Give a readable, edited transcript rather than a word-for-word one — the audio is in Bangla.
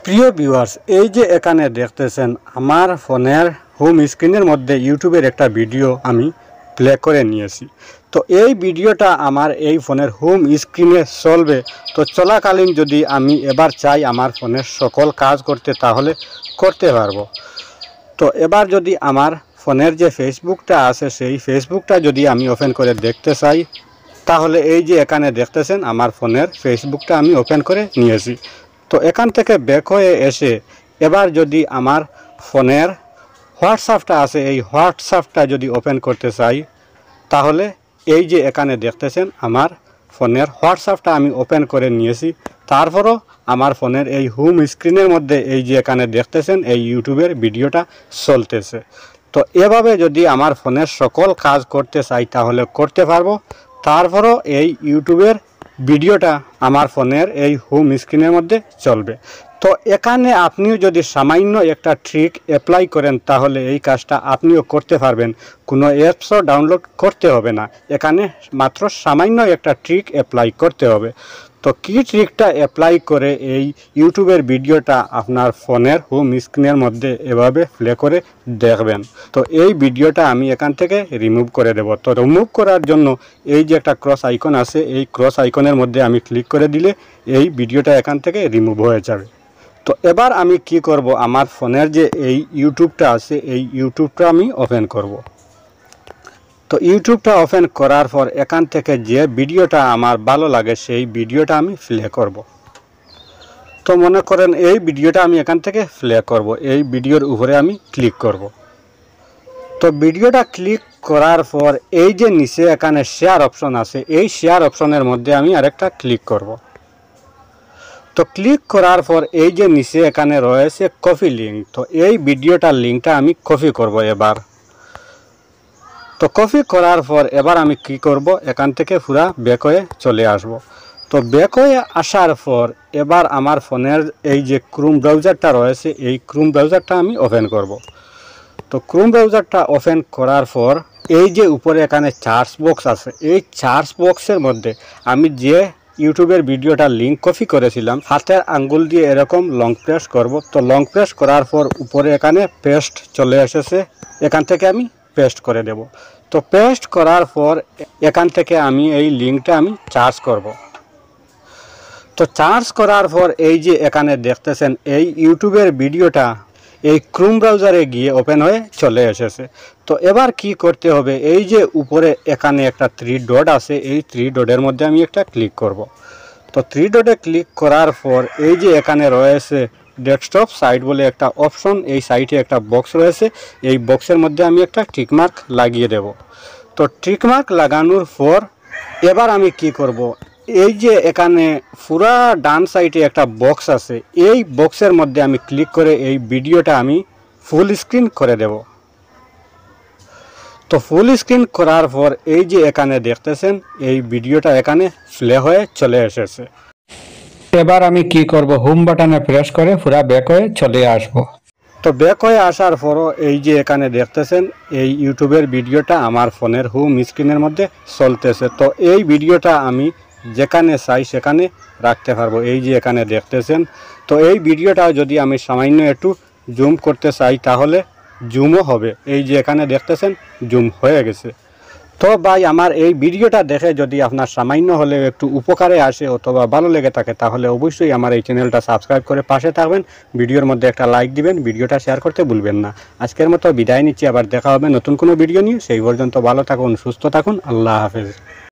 প্রিয় ভিউয়ার্স, এই যে এখানে দেখতেছেন আমার ফোনের হোম স্ক্রিনের মধ্যে ইউটিউবের একটা ভিডিও আমি প্লে করে নিয়েছি। তো এই ভিডিওটা আমার এই ফোনের হোম স্ক্রিনে চলবে। তো চলাকালীন যদি আমি এবার চাই আমার ফোনের সকল কাজ করতে, তাহলে করতে পারবো। তো এবার যদি আমার ফোনের যে ফেসবুকটা আছে সেই ফেসবুকটা যদি আমি ওপেন করে দেখতে চাই, তাহলে এই যে এখানে দেখতেছেন আমার ফোনের ফেসবুকটা আমি ওপেন করে নিয়েছি। তো এখান থেকে ব্যাক হয়ে এসে এবার যদি আমার ফোনের হোয়াটসঅ্যাপটা আছে এই হোয়াটসঅ্যাপটা যদি ওপেন করতে চাই, তাহলে এই যে এখানে দেখতেছেন আমার ফোনের হোয়াটসঅ্যাপটা আমি ওপেন করে নিয়েছি। তারপরও আমার ফোনের এই হোম স্ক্রিনের মধ্যে এই যে এখানে দেখতেছেন এই ইউটিউবের ভিডিওটা চলতেছে। তো এভাবে যদি আমার ফোনের সকল কাজ করতে চাই তাহলে করতে পারবো। তারপরও এই ইউটিউবের ভিডিওটা আমার ফোনের এই হোম স্ক্রিনের মধ্যে চলবে। তো এখানে আপনিও যদি সামান্য একটা ট্রিক অ্যাপ্লাই করেন, তাহলে এই কাজটা আপনিও করতে পারবেন। কোনো অ্যাপসও ডাউনলোড করতে হবে না, এখানে মাত্র সামান্য একটা ট্রিক অ্যাপ্লাই করতে হবে। তো কী ট্রিকটা অ্যাপ্লাই করে এই ইউটিউবের ভিডিওটা আপনার ফোনের হোম স্ক্রিনের মধ্যে এভাবে প্লে করে দেখবেন। তো এই ভিডিওটা আমি এখান থেকে রিমুভ করে দেব। তো রিমুভ করার জন্য এই যে একটা ক্রস আইকন আছে, এই ক্রস আইকনের মধ্যে আমি ক্লিক করে দিলে এই ভিডিওটা এখান থেকে রিমুভ হয়ে যাবে। তো এবার আমি কি করব, আমার ফোনের যে এই ইউটিউবটা আছে এই ইউটিউবটা আমি ওপেন করব। তো ইউটিউবটা ওপেন করার পর এখান থেকে যে ভিডিওটা আমার ভালো লাগে সেই ভিডিওটা আমি প্লে করব। তো মনে করেন এই ভিডিওটা আমি এখান থেকে প্লে করব, এই ভিডিওর উপরে আমি ক্লিক করব। তো ভিডিওটা ক্লিক করার পর এই যে নিচে এখানে শেয়ার অপশন আছে, এই শেয়ার অপশনের মধ্যে আমি আরেকটা ক্লিক করব। তো ক্লিক করার পর এই যে নিচে এখানে রয়েছে কপি লিঙ্ক, তো এই ভিডিওটার লিঙ্কটা আমি কপি করব এবার। তো কপি করার পর এবার আমি কি করব, এখান থেকে পুরা ব্যাক হয়ে চলে আসব। তো ব্যাক হয়ে আসার পর এবার আমার ফোনের এই যে ক্রোম ব্রাউজারটা রয়েছে এই ক্রোম ব্রাউজারটা আমি ওপেন করব। তো ক্রোম ব্রাউজারটা ওপেন করার পর এই যে উপরে এখানে সার্চ বক্স আছে, এই সার্চ বক্সের মধ্যে আমি যে ইউটিউবের ভিডিওটা লিঙ্ক কপি করেছিলাম হাতের আঙ্গুল দিয়ে এরকম লং প্রেস করব। তো লং প্রেস করার পর উপরে এখানে পেস্ট চলে এসেছে, এখান থেকে আমি পেস্ট করে দেব। তো পেস্ট করার পর এখান থেকে আমি এই লিঙ্কটা আমি সার্চ করব। তো সার্চ করার পর এই যে এখানে দেখতেছেন এই ইউটিউবের ভিডিওটা এই ক্রোম ব্রাউজারে গিয়ে ওপেন হয়ে চলে এসেছে। তো এবার কি করতে হবে, এই যে উপরে এখানে একটা 3 ডট আছে, এই 3 ডটের মধ্যে আমি একটা ক্লিক করব। তো 3 ডটে ক্লিক করার পর এই যে এখানে রয়েছে ডেস্কটপ সাইট বলে একটা অপশন, এই সাইটে একটা বক্স রয়েছে, এই বক্সের মধ্যে আমি একটা টিকমার্ক লাগিয়ে দেব। তো টিকমার্ক লাগানোর পর এবার আমি কি করব, এই যে এখানে পুরা ডান সাইডে একটা বক্স আছে, এই বক্সের মধ্যে আমি ক্লিক করে এই ভিডিওটা আমি ফুল স্ক্রিন করে দেব। তো ফুল স্ক্রিন করার পর এই যে এখানে দেখতেছেন এই ভিডিওটা এখানে প্লে হয়ে চলে এসেছে। এবার আমি কি করব, হোম বাটনে প্রেস করে পুরা ব্যাক হয়ে চলে আসব। তো ব্যাক হয়ে আসার পরও এই যে এখানে দেখতেছেন এই ইউটিউবের ভিডিওটা আমার ফোনের হোম স্ক্রিনের মধ্যে চলতেছে। তো এই ভিডিওটা আমি যেখানে চাই সেখানে রাখতে পারবো, এই যে এখানে দেখতেছেন। তো এই ভিডিওটা যদি আমি সামান্য একটু জুম করতে চাই তাহলে জুমও হবে, এই যে এখানে দেখতেছেন জুম হয়ে গেছে। তো ভাই, আমার এই ভিডিওটা দেখে যদি আপনার সামান্য হলেও একটু উপকারে আসে অথবা ভালো লেগে থাকে, তাহলে অবশ্যই আমার এই চ্যানেলটা সাবস্ক্রাইব করে পাশে থাকবেন, ভিডিওর মধ্যে একটা লাইক দিবেন, ভিডিওটা শেয়ার করতে ভুলবেন না। আজকের মতো বিদায় নিচ্ছি, আবার দেখা হবে নতুন কোনো ভিডিও নিয়ে। সেই পর্যন্ত ভালো থাকুন, সুস্থ থাকুন, আল্লাহ হাফেজ।